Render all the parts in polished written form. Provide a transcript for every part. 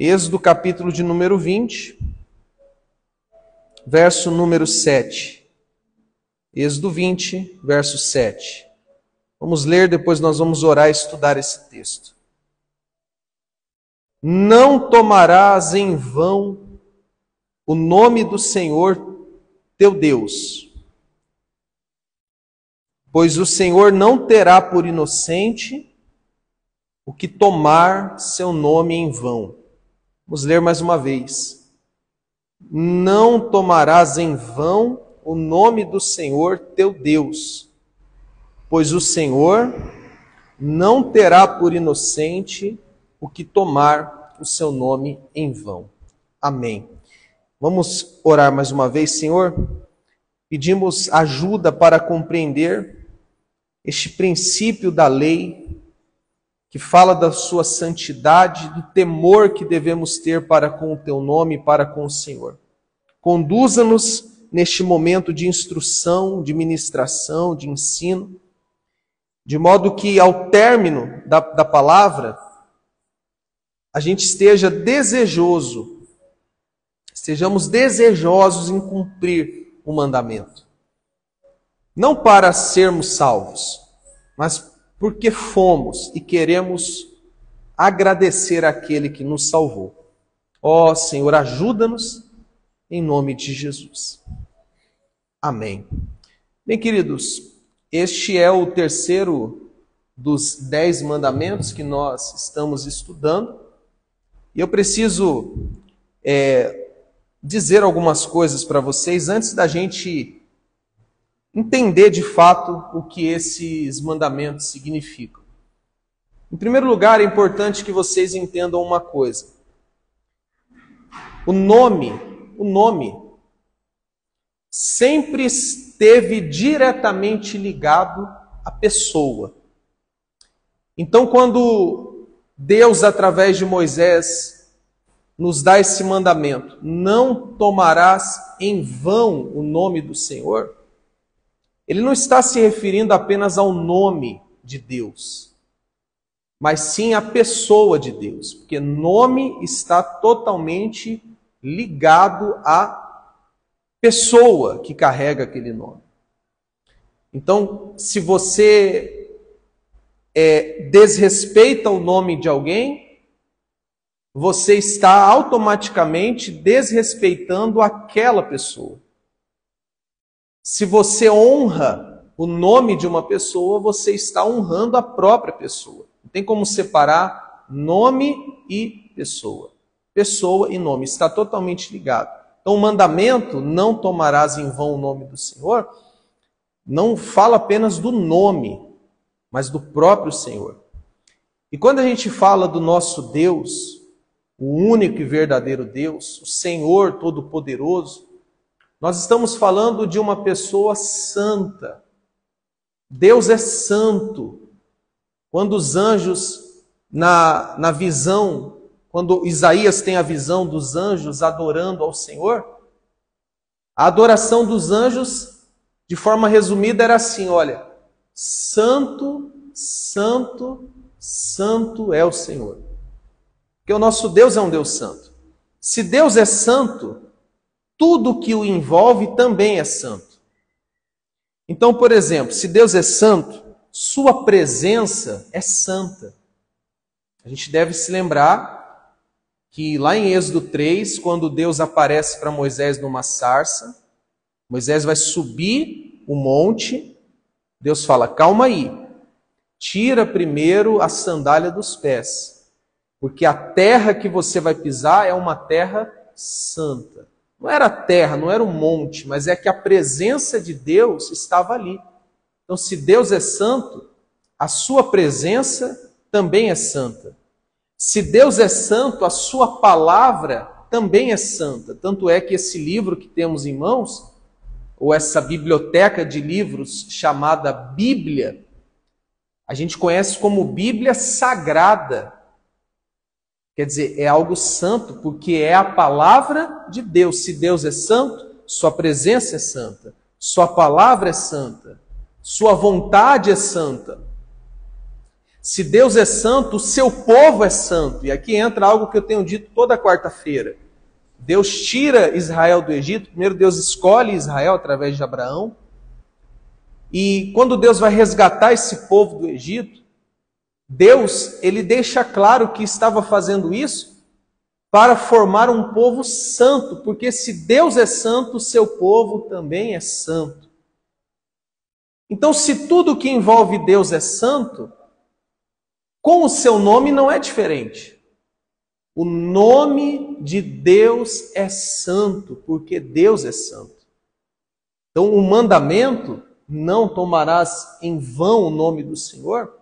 Êxodo capítulo de número 20, verso número 7. Êxodo 20, verso 7. Vamos ler, depois nós vamos orar e estudar esse texto. Não tomarás em vão o nome do Senhor teu Deus, pois o Senhor não terá por inocente o que tomar seu nome em vão. Vamos ler mais uma vez. Não tomarás em vão o nome do Senhor teu Deus, pois o Senhor não terá por inocente o que tomar o seu nome em vão. Amém. Vamos orar mais uma vez, Senhor. Pedimos ajuda para compreender este princípio da lei que fala da sua santidade, do temor que devemos ter para com o teu nome e para com o Senhor. Conduza-nos neste momento de instrução, de ministração, de ensino, de modo que ao término da palavra, a gente estejamos desejosos em cumprir o mandamento. Não para sermos salvos, mas porque fomos e queremos agradecer àquele que nos salvou. Ó Senhor, ajuda-nos em nome de Jesus. Amém. Bem, queridos, este é o terceiro dos 10 mandamentos que nós estamos estudando. E eu preciso dizer algumas coisas para vocês antes da gente entender de fato o que esses mandamentos significam. Em primeiro lugar, é importante que vocês entendam uma coisa. O nome sempre esteve diretamente ligado à pessoa. Então, quando Deus, através de Moisés, nos dá esse mandamento, não tomarás em vão o nome do Senhor, ele não está se referindo apenas ao nome de Deus, mas sim à pessoa de Deus, porque nome está totalmente ligado à pessoa que carrega aquele nome. Então, se você desrespeita o nome de alguém, você está automaticamente desrespeitando aquela pessoa. Se você honra o nome de uma pessoa, você está honrando a própria pessoa. Não tem como separar nome e pessoa. Pessoa e nome, está totalmente ligado. Então o mandamento, não tomarás em vão o nome do Senhor, não fala apenas do nome, mas do próprio Senhor. E quando a gente fala do nosso Deus, o único e verdadeiro Deus, o Senhor Todo-Poderoso, nós estamos falando de uma pessoa santa. Deus é santo. Quando os anjos, na visão, quando Isaías tem a visão dos anjos adorando ao Senhor, a adoração dos anjos, de forma resumida, era assim, olha, santo, santo, santo é o Senhor. Porque o nosso Deus é um Deus santo. Se Deus é santo, tudo que o envolve também é santo. Então, por exemplo, se Deus é santo, sua presença é santa. A gente deve se lembrar que lá em Êxodo 3, quando Deus aparece para Moisés numa sarça, Moisés vai subir o monte, Deus fala, calma aí, tira primeiro a sandália dos pés, porque a terra que você vai pisar é uma terra santa. Não era terra, não era um monte, mas é que a presença de Deus estava ali. Então, se Deus é santo, a sua presença também é santa. Se Deus é santo, a sua palavra também é santa. Tanto é que esse livro que temos em mãos, ou essa biblioteca de livros chamada Bíblia, a gente conhece como Bíblia Sagrada. Quer dizer, é algo santo, porque é a palavra de Deus. Se Deus é santo, sua presença é santa, sua palavra é santa, sua vontade é santa. Se Deus é santo, o seu povo é santo. E aqui entra algo que eu tenho dito toda quarta-feira. Deus tira Israel do Egito. Primeiro Deus escolhe Israel através de Abraão. E quando Deus vai resgatar esse povo do Egito, Deus, ele deixa claro que estava fazendo isso para formar um povo santo. Porque se Deus é santo, o seu povo também é santo. Então, se tudo que envolve Deus é santo, com o seu nome não é diferente. O nome de Deus é santo, porque Deus é santo. Então, o mandamento, não tomarás em vão o nome do Senhor,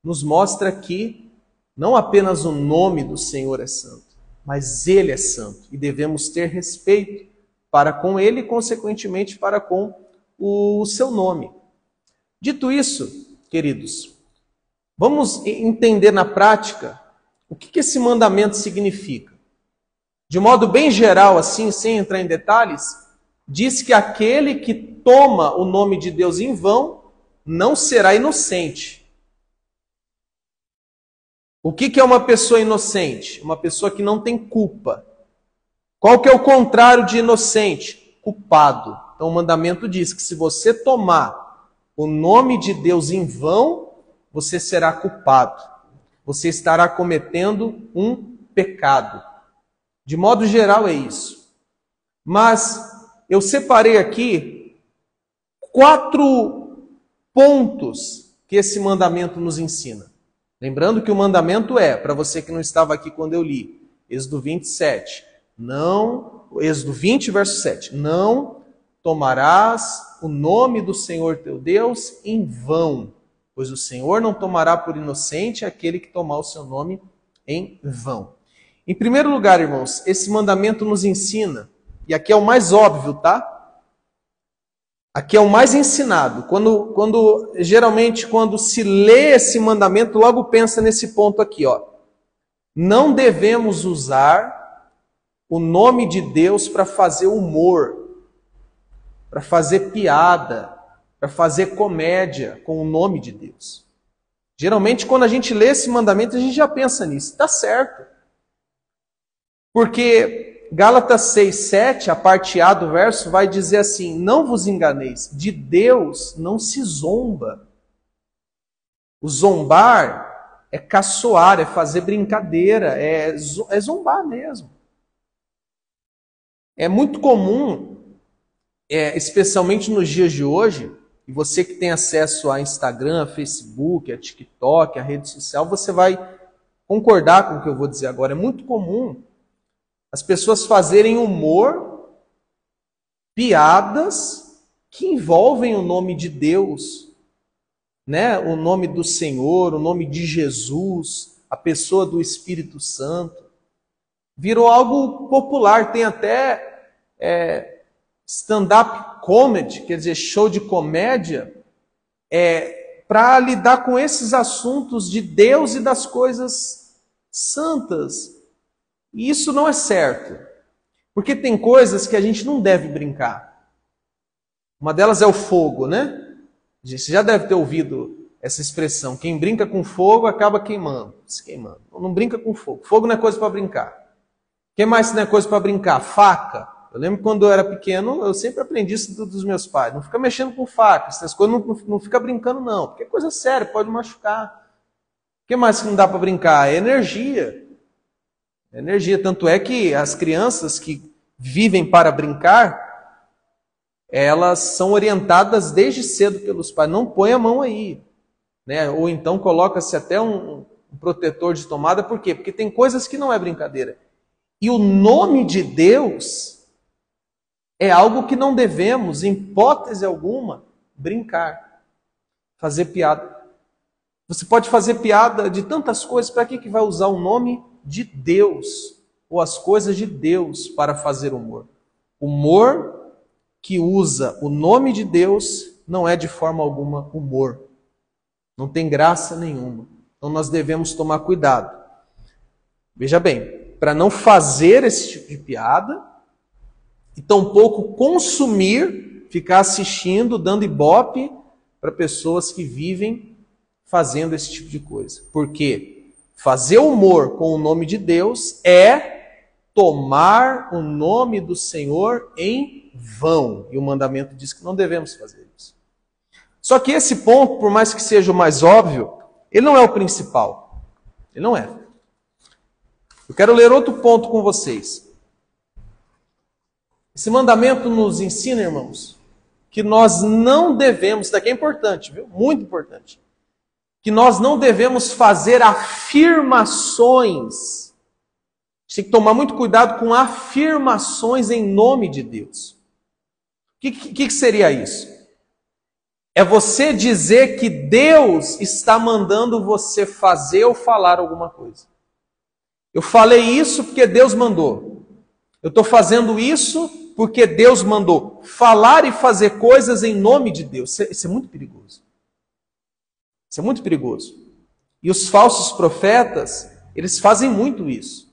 nos mostra que não apenas o nome do Senhor é santo, mas Ele é santo. E devemos ter respeito para com Ele e, consequentemente, para com o seu nome. Dito isso, queridos, vamos entender na prática o que esse mandamento significa. De modo bem geral, assim, sem entrar em detalhes, diz que aquele que toma o nome de Deus em vão não será inocente. O que é uma pessoa inocente? Uma pessoa que não tem culpa. Qual que é o contrário de inocente? Culpado. Então o mandamento diz que se você tomar o nome de Deus em vão, você será culpado. Você estará cometendo um pecado. De modo geral é isso. Mas eu separei aqui 4 pontos que esse mandamento nos ensina. Lembrando que o mandamento é, para você que não estava aqui quando eu li, Êxodo 27, Êxodo 20, verso 7, não tomarás o nome do Senhor teu Deus em vão, pois o Senhor não tomará por inocente aquele que tomar o seu nome em vão. Em primeiro lugar, irmãos, esse mandamento nos ensina, e aqui é o mais óbvio, tá? Aqui é o mais ensinado. Geralmente, quando se lê esse mandamento, logo pensa nesse ponto aqui, ó. Não devemos usar o nome de Deus para fazer humor, para fazer piada, para fazer comédia com o nome de Deus. Geralmente, quando a gente lê esse mandamento, a gente já pensa nisso. Está certo. Porque Gálatas 6, 7, a parte A do verso, vai dizer assim: não vos enganeis, de Deus não se zomba. O zombar é caçoar, é fazer brincadeira, é zombar mesmo. É muito comum, especialmente nos dias de hoje, e você que tem acesso a Instagram, a Facebook, a TikTok, a rede social, você vai concordar com o que eu vou dizer agora. É muito comum as pessoas fazerem humor, piadas que envolvem o nome de Deus, né? O nome do Senhor, o nome de Jesus, a pessoa do Espírito Santo. Virou algo popular, tem até stand-up comedy, quer dizer, show de comédia, para lidar com esses assuntos de Deus e das coisas santas. E isso não é certo, porque tem coisas que a gente não deve brincar. Uma delas é o fogo, né? Você já deve ter ouvido essa expressão: quem brinca com fogo acaba se queimando. Não brinca com fogo. Fogo não é coisa para brincar. O que mais não é coisa para brincar? Faca. Eu lembro quando eu era pequeno, eu sempre aprendi isso dos meus pais. Não fica mexendo com faca, essas coisas não fica brincando não, porque é coisa séria, pode machucar. O que mais que não dá para brincar? É energia. Energia, tanto é que as crianças que vivem para brincar, elas são orientadas desde cedo pelos pais. Não põe a mão aí, né? Ou então coloca-se até um protetor de tomada. Por quê? Porque tem coisas que não é brincadeira. E o nome de Deus é algo que não devemos, em hipótese alguma, brincar, fazer piada. Você pode fazer piada de tantas coisas, para que vai usar o nome de Deus, ou as coisas de Deus para fazer humor? Humor que usa o nome de Deus não é de forma alguma humor. Não tem graça nenhuma. Então nós devemos tomar cuidado. Veja bem, para não fazer esse tipo de piada e tampouco consumir, ficar assistindo, dando ibope para pessoas que vivem fazendo esse tipo de coisa. Porque fazer humor com o nome de Deus é tomar o nome do Senhor em vão. E o mandamento diz que não devemos fazer isso. Só que esse ponto, por mais que seja o mais óbvio, ele não é o principal. Ele não é. Eu quero ler outro ponto com vocês. Esse mandamento nos ensina, irmãos, que nós não devemos, isso daqui é importante, viu? Muito importante. Que nós não devemos fazer afirmações. A gente tem que tomar muito cuidado com afirmações em nome de Deus. O que seria isso? É você dizer que Deus está mandando você fazer ou falar alguma coisa. Eu falei isso porque Deus mandou. Eu estou fazendo isso porque Deus mandou. Falar e fazer coisas em nome de Deus. Isso é muito perigoso. Isso é muito perigoso. E os falsos profetas, eles fazem muito isso.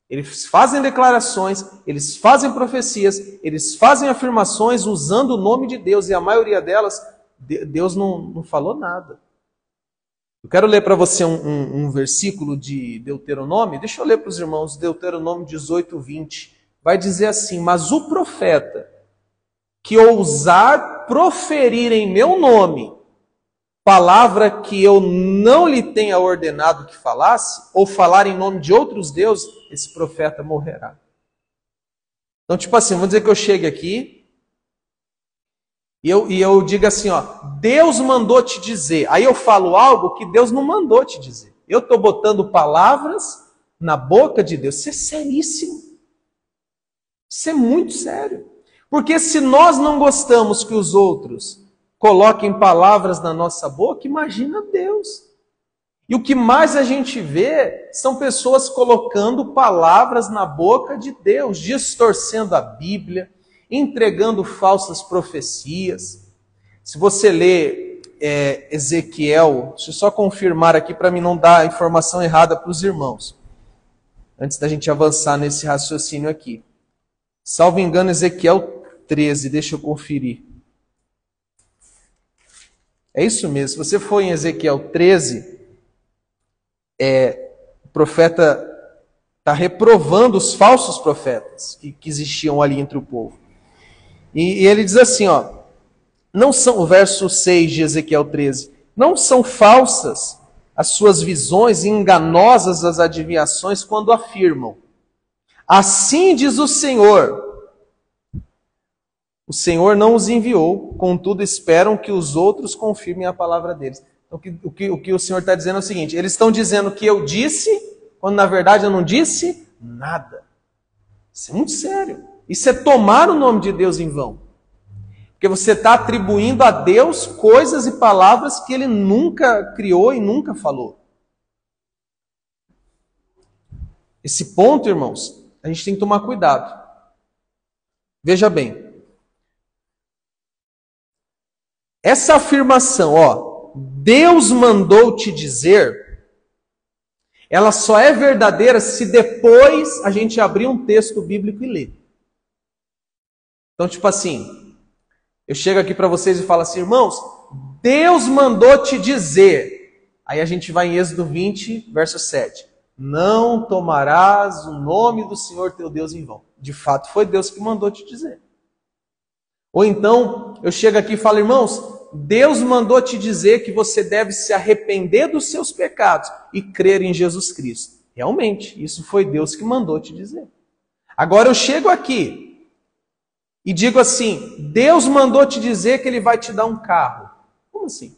Eles fazem declarações, eles fazem profecias, eles fazem afirmações usando o nome de Deus. E a maioria delas, Deus não falou nada. Eu quero ler para você um versículo de Deuteronômio. Deixa eu ler para os irmãos, Deuteronômio 18, 20. Vai dizer assim: mas o profeta que ousar proferir em meu nome palavra que eu não lhe tenha ordenado que falasse, ou falar em nome de outros deuses, esse profeta morrerá. Então, tipo assim, vamos dizer que eu chegue aqui e eu diga assim, ó, Deus mandou te dizer. Aí eu falo algo que Deus não mandou te dizer. Eu estou botando palavras na boca de Deus. Isso é seríssimo. Isso é muito sério. Porque se nós não gostamos que os outros coloquem palavras na nossa boca, imagina Deus. E o que mais a gente vê são pessoas colocando palavras na boca de Deus, distorcendo a Bíblia, entregando falsas profecias. Se você ler Ezequiel, deixa eu só confirmar aqui para mim não dar informação errada para os irmãos, antes da gente avançar nesse raciocínio aqui. Salvo engano, Ezequiel 13, deixa eu conferir. É isso mesmo, se você for em Ezequiel 13, o profeta está reprovando os falsos profetas que existiam ali entre o povo. E ele diz assim, ó, não são, o verso 6 de Ezequiel 13, não são falsas as suas visões e enganosas as adivinhações quando afirmam: assim diz o Senhor não os enviou, contudo esperam que os outros confirmem a palavra deles. Então, o que o Senhor está dizendo é o seguinte: eles estão dizendo que eu disse, quando na verdade eu não disse nada. Isso é muito sério. Isso é tomar o nome de Deus em vão. Porque você está atribuindo a Deus coisas e palavras que Ele nunca criou e nunca falou. Esse ponto, irmãos, a gente tem que tomar cuidado. Veja bem. Essa afirmação, ó, Deus mandou te dizer, ela só é verdadeira se depois a gente abrir um texto bíblico e ler. Então, tipo assim, eu chego aqui para vocês e falo assim, irmãos, Deus mandou te dizer. Aí a gente vai em Êxodo 20, verso 7. Não tomarás o nome do Senhor teu Deus em vão. De fato, foi Deus que mandou te dizer. Ou então, eu chego aqui e falo, irmãos, Deus mandou te dizer que você deve se arrepender dos seus pecados e crer em Jesus Cristo. Realmente, isso foi Deus que mandou te dizer. Agora eu chego aqui e digo assim, Deus mandou te dizer que Ele vai te dar um carro. Como assim?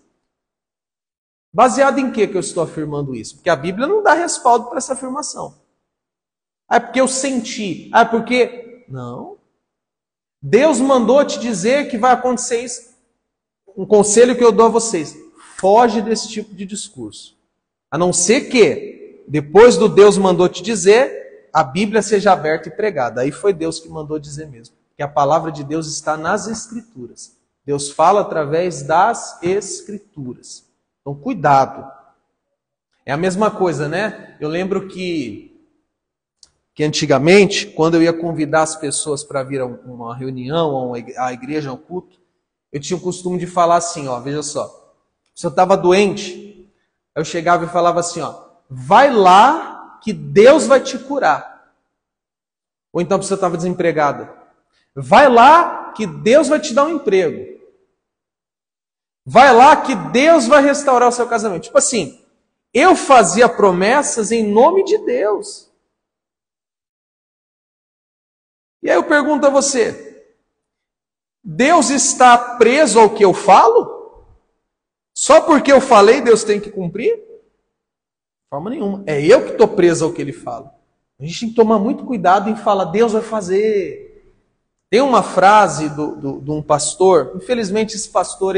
Baseado em que eu estou afirmando isso? Porque a Bíblia não dá respaldo para essa afirmação. Ah, é porque eu senti. Ah, é porque... Não. Deus mandou te dizer que vai acontecer isso. Um conselho que eu dou a vocês: foge desse tipo de discurso. A não ser que, depois do Deus mandou te dizer, a Bíblia seja aberta e pregada. Aí foi Deus que mandou dizer mesmo. Que a palavra de Deus está nas Escrituras. Deus fala através das Escrituras. Então, cuidado. É a mesma coisa, né? Eu lembro que antigamente, quando eu ia convidar as pessoas para vir a uma reunião, a igreja, a um culto, eu tinha o costume de falar assim, ó, veja só, se eu estava doente, Eu chegava e falava assim, ó, vai lá que Deus vai te curar. Ou então a pessoa estava desempregada. Vai lá que Deus vai te dar um emprego. Vai lá que Deus vai restaurar o seu casamento. Tipo assim, eu fazia promessas em nome de Deus. E aí eu pergunto a você, Deus está preso ao que eu falo? Só porque eu falei, Deus tem que cumprir? De forma nenhuma. É eu que estou preso ao que Ele fala. A gente tem que tomar muito cuidado em falar, Deus vai fazer. Tem uma frase de um pastor, infelizmente esse pastor,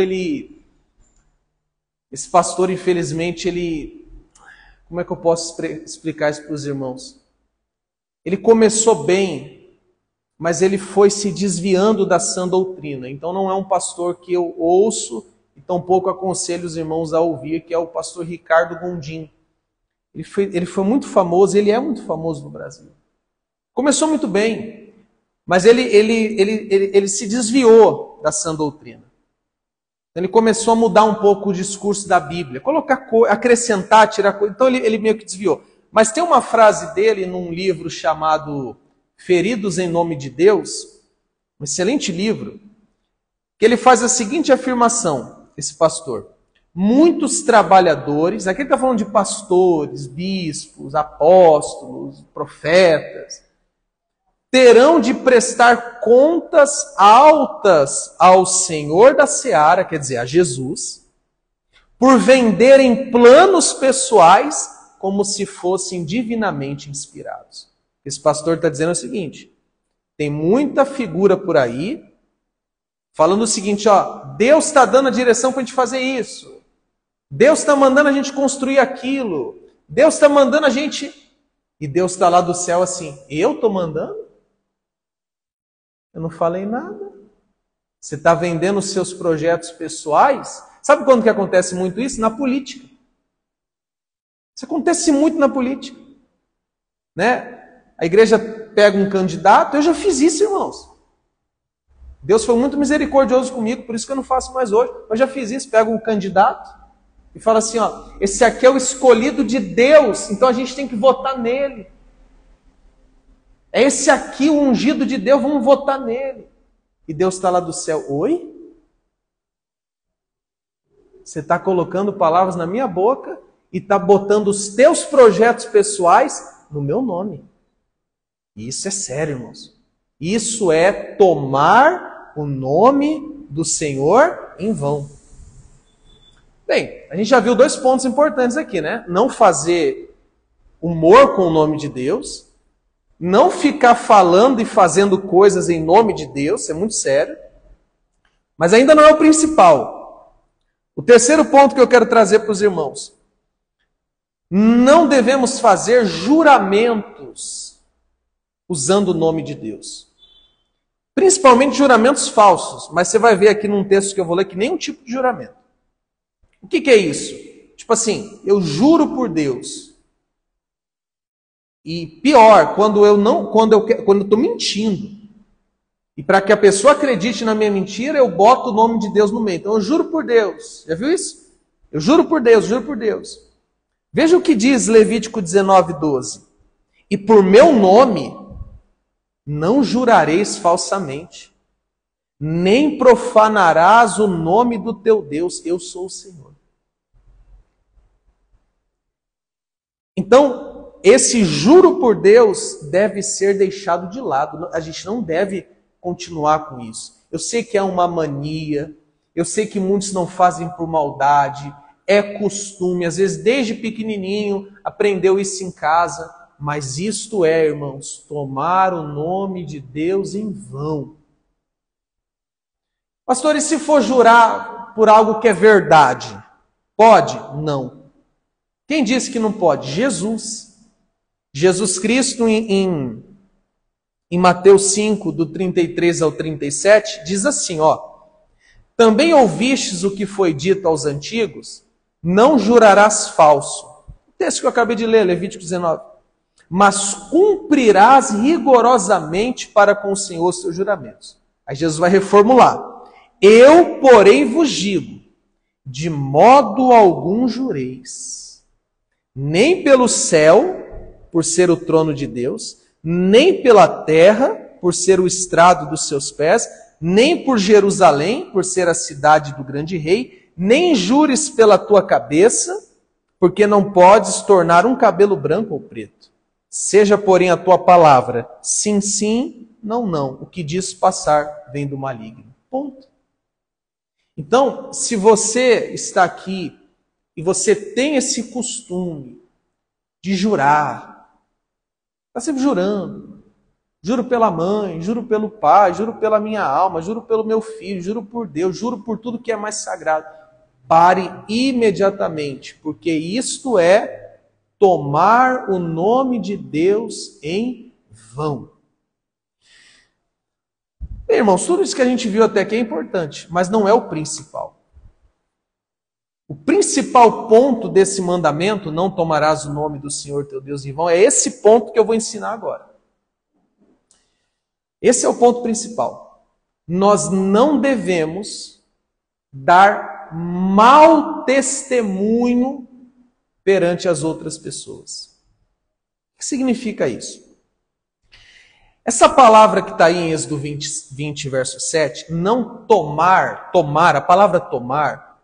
como é que eu posso explicar isso para os irmãos? Ele começou bem, mas ele foi se desviando da sã doutrina. Então não é um pastor que eu ouço e tampouco aconselho os irmãos a ouvir, que é o pastor Ricardo Gondim. Ele foi muito famoso, ele é muito famoso no Brasil. Começou muito bem, mas ele se desviou da sã doutrina. Ele começou a mudar um pouco o discurso da Bíblia, acrescentar, tirar coisa. Então ele meio que desviou. Mas tem uma frase dele num livro chamado Feridos em Nome de Deus, um excelente livro, que ele faz a seguinte afirmação, esse pastor. Muitos trabalhadores, aqui ele está falando de pastores, bispos, apóstolos, profetas, terão de prestar contas altas ao Senhor da Seara, quer dizer, a Jesus, por venderem planos pessoais como se fossem divinamente inspirados. Esse pastor está dizendo o seguinte, tem muita figura por aí, falando o seguinte, ó, Deus está dando a direção para a gente fazer isso. Deus está mandando a gente construir aquilo. Deus está mandando a gente... E Deus está lá do céu assim, eu estou mandando? Eu não falei nada. Você está vendendo os seus projetos pessoais? Sabe quando que acontece muito isso? Na política. Isso acontece muito na política. Né? A igreja pega um candidato, eu já fiz isso, irmãos. Deus foi muito misericordioso comigo, por isso que eu não faço mais hoje. Eu já fiz isso, pego um candidato e falo assim, ó, esse aqui é o escolhido de Deus, então a gente tem que votar nele. É esse aqui o ungido de Deus, vamos votar nele. E Deus está lá do céu, oi? Você está colocando palavras na minha boca e está botando os teus projetos pessoais no meu nome. E isso é sério, irmãos. Isso é tomar o nome do Senhor em vão. Bem, a gente já viu 2 pontos importantes aqui, né? Não fazer humor com o nome de Deus, não ficar falando e fazendo coisas em nome de Deus, isso é muito sério. Mas ainda não é o principal. O terceiro ponto que eu quero trazer para os irmãos. Não devemos fazer juramentos usando o nome de Deus. Principalmente juramentos falsos. Mas você vai ver aqui num texto que eu vou ler que nenhum tipo de juramento. O que é isso? Tipo assim, eu juro por Deus. E pior, quando eu estou mentindo. E para que a pessoa acredite na minha mentira, eu boto o nome de Deus no meio. Então eu juro por Deus. Já viu isso? Eu juro por Deus, juro por Deus. Veja o que diz Levítico 19:12. E por meu nome não jurareis falsamente, nem profanarás o nome do teu Deus, eu sou o Senhor. Então, esse juro por Deus deve ser deixado de lado. A gente não deve continuar com isso. Eu sei que é uma mania, eu sei que muitos não fazem por maldade, é costume, às vezes desde pequenininho aprendeu isso em casa, mas isto é, irmãos, tomar o nome de Deus em vão. Pastor, e se for jurar por algo que é verdade? Pode? Não. Quem disse que não pode? Jesus. Jesus Cristo em Mateus 5, do 33 ao 37, diz assim, ó. Também ouvistes o que foi dito aos antigos? Não jurarás falso. O texto que eu acabei de ler, Levítico 19. Mas cumprirás rigorosamente para com o Senhor os seus juramentos. Aí Jesus vai reformular. Eu, porém, vos digo, de modo algum jureis. nem pelo céu, por ser o trono de Deus, nem pela terra, por ser o estrado dos seus pés, nem por Jerusalém, por ser a cidade do grande rei, nem jures pela tua cabeça, porque não podes tornar um cabelo branco ou preto. Seja, porém, a tua palavra sim, sim, não, não. O que diz passar vem do maligno. Ponto. Então, se você está aqui e você tem esse costume de jurar, está sempre jurando, juro pela mãe, juro pelo pai, juro pela minha alma, juro pelo meu filho, juro por Deus, juro por tudo que é mais sagrado. Pare imediatamente, porque isto é tomar o nome de Deus em vão. Bem, irmãos, tudo isso que a gente viu até aqui é importante, mas não é o principal. O principal ponto desse mandamento, não tomarás o nome do Senhor teu Deus em vão, é esse ponto que eu vou ensinar agora. Esse é o ponto principal. Nós não devemos dar mau testemunho perante as outras pessoas. O que significa isso? Essa palavra que está aí em Êxodo 20, verso 7, não tomar, a palavra tomar,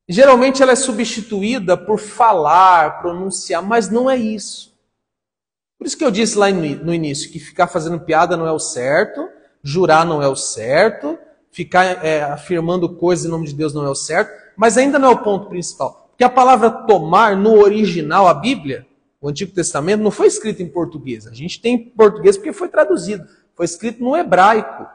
geralmente ela é substituída por falar, pronunciar, mas não é isso. Por isso que eu disse lá no início, que ficar fazendo piada não é o certo, jurar não é o certo, ficar afirmando coisas em nome de Deus não é o certo, mas ainda não é o ponto principal. Porque a palavra tomar, no original, a Bíblia, o Antigo Testamento, não foi escrito em português. A gente tem em português porque foi traduzido. Foi escrito no hebraico.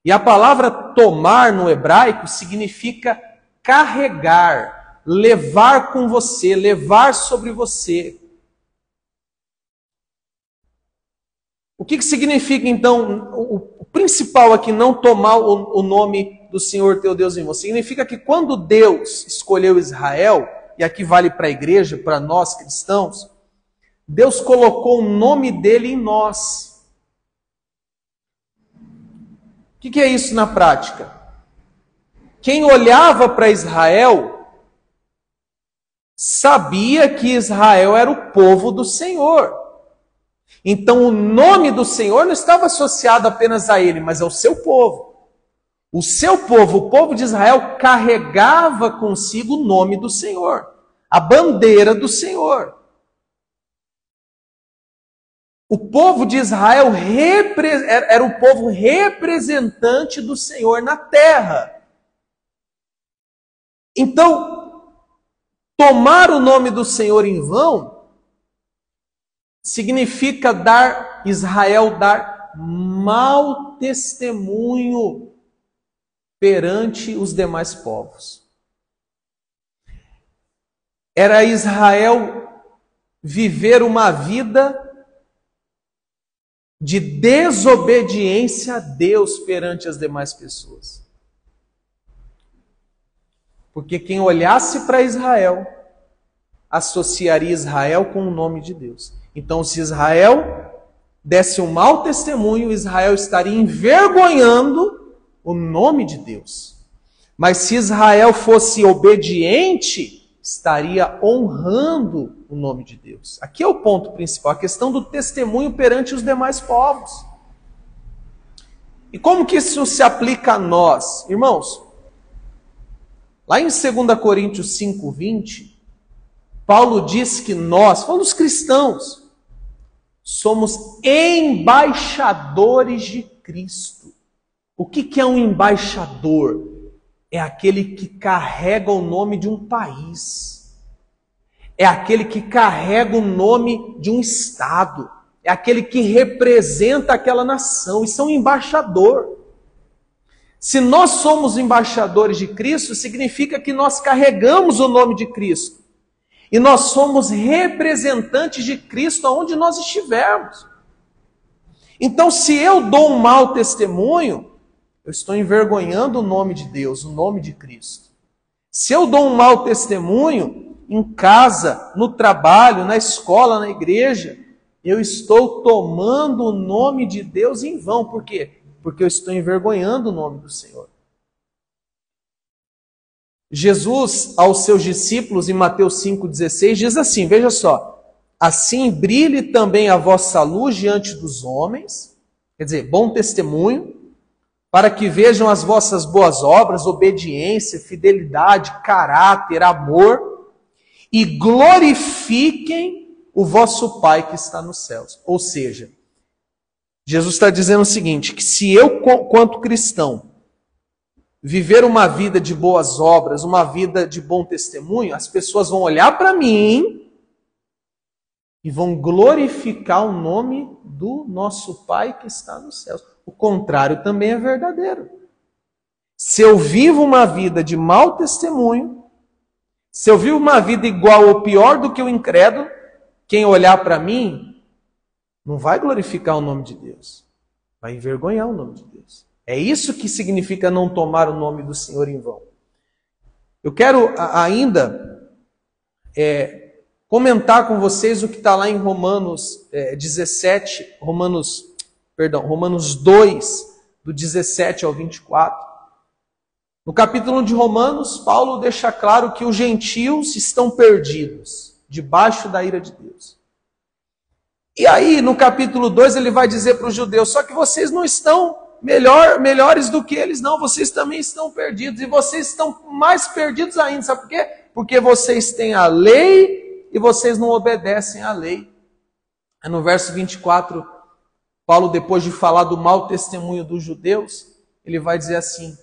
E a palavra tomar no hebraico significa carregar, levar com você, levar sobre você. O que significa, então, o principal aqui, não tomar o nome do Senhor teu Deus em vão? Significa que quando Deus escolheu Israel, e aqui vale para a igreja, para nós cristãos, Deus colocou o nome dele em nós. O que é isso na prática? Quem olhava para Israel sabia que Israel era o povo do Senhor. Então o nome do Senhor não estava associado apenas a ele, mas ao seu povo. O seu povo, o povo de Israel, carregava consigo o nome do Senhor, a bandeira do Senhor. O povo de Israel era o povo representante do Senhor na terra. Então, tomar o nome do Senhor em vão significa Israel dar mau testemunho perante os demais povos. Era Israel viver uma vida de desobediência a Deus perante as demais pessoas. Porque quem olhasse para Israel, associaria Israel com o nome de Deus. Então, se Israel desse um mau testemunho, Israel estaria envergonhando o nome de Deus. Mas se Israel fosse obediente, estaria honrando o nome de Deus. Aqui é o ponto principal, a questão do testemunho perante os demais povos. E como que isso se aplica a nós? Irmãos, lá em 2 Coríntios 5:20, Paulo diz que nós, falando dos cristãos, somos embaixadores de Cristo. O que é um embaixador? É aquele que carrega o nome de um país. É aquele que carrega o nome de um estado. É aquele que representa aquela nação. Isso é um embaixador. Se nós somos embaixadores de Cristo, significa que nós carregamos o nome de Cristo. E nós somos representantes de Cristo aonde nós estivermos. Então, se eu dou um mau testemunho, eu estou envergonhando o nome de Deus, o nome de Cristo. Se eu dou um mau testemunho em casa, no trabalho, na escola, na igreja, eu estou tomando o nome de Deus em vão. Por quê? Porque eu estou envergonhando o nome do Senhor. Jesus, aos seus discípulos, em Mateus 5,16, diz assim, veja só, assim brilhe também a vossa luz diante dos homens, quer dizer, bom testemunho, para que vejam as vossas boas obras, obediência, fidelidade, caráter, amor, e glorifiquem o vosso Pai que está nos céus. Ou seja, Jesus está dizendo o seguinte, que se eu, quanto cristão, viver uma vida de boas obras, uma vida de bom testemunho, as pessoas vão olhar para mim e vão glorificar o nome do nosso Pai que está nos céus. O contrário também é verdadeiro. Se eu vivo uma vida de mau testemunho, se eu vivo uma vida igual ou pior do que o incrédulo, quem olhar para mim não vai glorificar o nome de Deus, vai envergonhar o nome de Deus. É isso que significa não tomar o nome do Senhor em vão. Eu quero ainda comentar com vocês o que está lá em Romanos 2, do 17 ao 24. No capítulo 1 de Romanos, Paulo deixa claro que os gentios estão perdidos, debaixo da ira de Deus. E aí, no capítulo 2, ele vai dizer para os judeus, só que vocês não estão melhores do que eles, não, vocês também estão perdidos, e vocês estão mais perdidos ainda, sabe por quê? Porque vocês têm a lei e vocês não obedecem à lei. No verso 24, Paulo, depois de falar do mau testemunho dos judeus, ele vai dizer assim,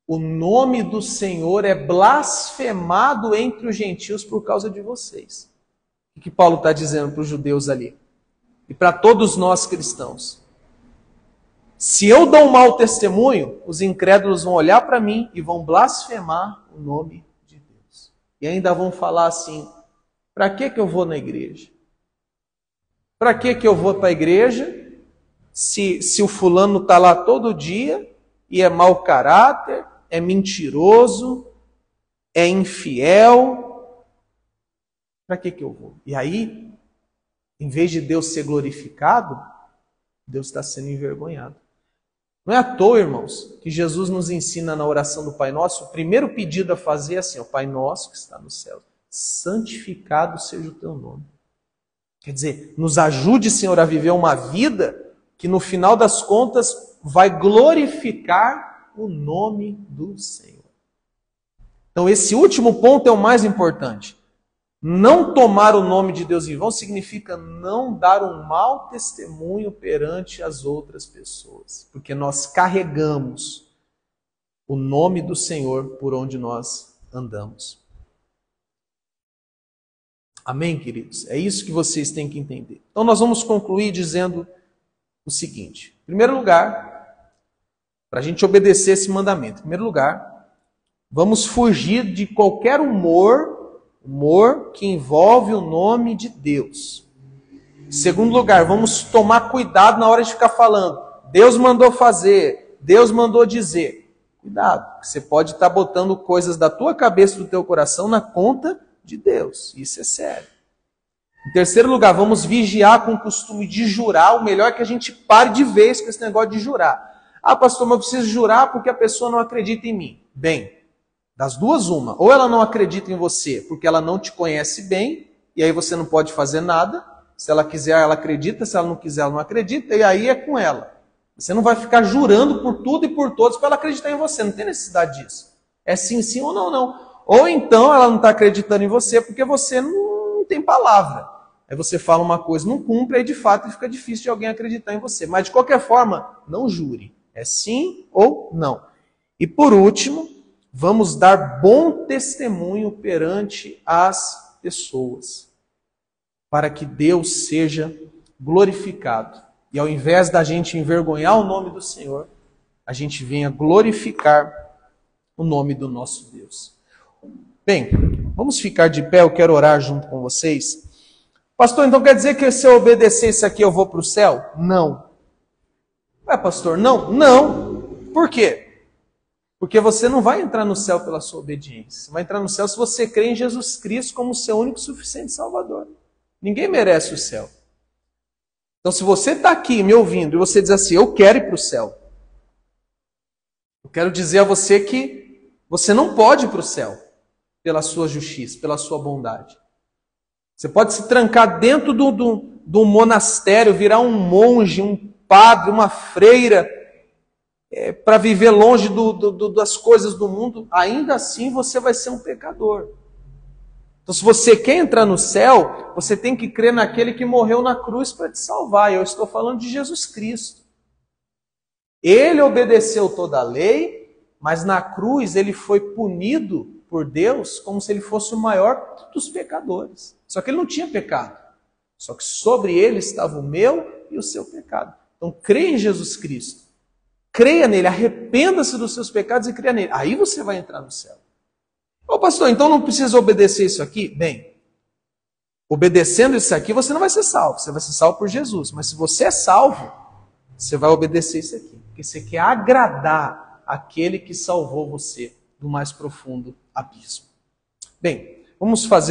o nome do Senhor é blasfemado entre os gentios por causa de vocês. O que Paulo está dizendo para os judeus ali? E para todos nós cristãos. Se eu dou um mau testemunho, os incrédulos vão olhar para mim e vão blasfemar o nome de Deus. E ainda vão falar assim, para que eu vou na igreja? Para que eu vou para a igreja se o fulano está lá todo dia e é mau caráter, é mentiroso, é infiel? Para que eu vou? E aí, em vez de Deus ser glorificado, Deus está sendo envergonhado. Não é à toa, irmãos, que Jesus nos ensina na oração do Pai Nosso, o primeiro pedido a fazer é assim, ó, Pai Nosso que está no céu, santificado seja o teu nome. Quer dizer, nos ajude, Senhor, a viver uma vida que no final das contas vai glorificar o nome do Senhor. Então esse último ponto é o mais importante. Não tomar o nome de Deus em vão significa não dar um mau testemunho perante as outras pessoas, porque nós carregamos o nome do Senhor por onde nós andamos. Amém, queridos? É isso que vocês têm que entender. Então nós vamos concluir dizendo o seguinte. Em primeiro lugar, para a gente obedecer esse mandamento, em primeiro lugar, vamos fugir de qualquer humor que envolve o nome de Deus. Em segundo lugar, vamos tomar cuidado na hora de ficar falando. Deus mandou fazer, Deus mandou dizer. Cuidado, você pode estar botando coisas da tua cabeça e do teu coração na conta de Deus. Isso é sério. Em terceiro lugar, vamos vigiar com o costume de jurar. O melhor é que a gente pare de vez com esse negócio de jurar. Ah, pastor, mas eu preciso jurar porque a pessoa não acredita em mim. Bem, das duas, uma. Ou ela não acredita em você porque ela não te conhece bem, e aí você não pode fazer nada. Se ela quiser, ela acredita. Se ela não quiser, ela não acredita. E aí é com ela. Você não vai ficar jurando por tudo e por todos para ela acreditar em você. Não tem necessidade disso. É sim, sim ou não, não. Ou então ela não está acreditando em você porque você não tem palavra. Aí você fala uma coisa, não cumpre, aí de fato fica difícil de alguém acreditar em você. Mas de qualquer forma, não jure. É sim ou não. E por último, vamos dar bom testemunho perante as pessoas, para que Deus seja glorificado. E ao invés da gente envergonhar o nome do Senhor, a gente venha glorificar o nome do nosso Deus. Bem, vamos ficar de pé, eu quero orar junto com vocês. Pastor, então quer dizer que se eu obedecer isso aqui eu vou para o céu? Não. Ué, pastor, não? Não. Por quê? Porque você não vai entrar no céu pela sua obediência. Você vai entrar no céu se você crê em Jesus Cristo como seu único e suficiente Salvador. Ninguém merece o céu. Então se você está aqui me ouvindo e você diz assim, eu quero ir para o céu. Eu quero dizer a você que Você não pode ir para o céu pela sua justiça, pela sua bondade. Você pode se trancar dentro do monastério, virar um monge, um padre, uma freira, para viver longe das coisas do mundo. Ainda assim você vai ser um pecador. Então, se você quer entrar no céu, você tem que crer naquele que morreu na cruz para te salvar. E eu estou falando de Jesus Cristo. Ele obedeceu toda a lei, mas na cruz ele foi punido por Deus como se ele fosse o maior dos pecadores. Só que ele não tinha pecado. Só que sobre ele estava o meu e o seu pecado. Então, creia em Jesus Cristo. Creia nele, arrependa-se dos seus pecados e creia nele. Aí você vai entrar no céu. Ô pastor, então não precisa obedecer isso aqui? Bem, obedecendo isso aqui você não vai ser salvo. Você vai ser salvo por Jesus. Mas se você é salvo, você vai obedecer isso aqui. Porque você quer agradar aquele que salvou você do mais profundo abismo. Bem, vamos fazer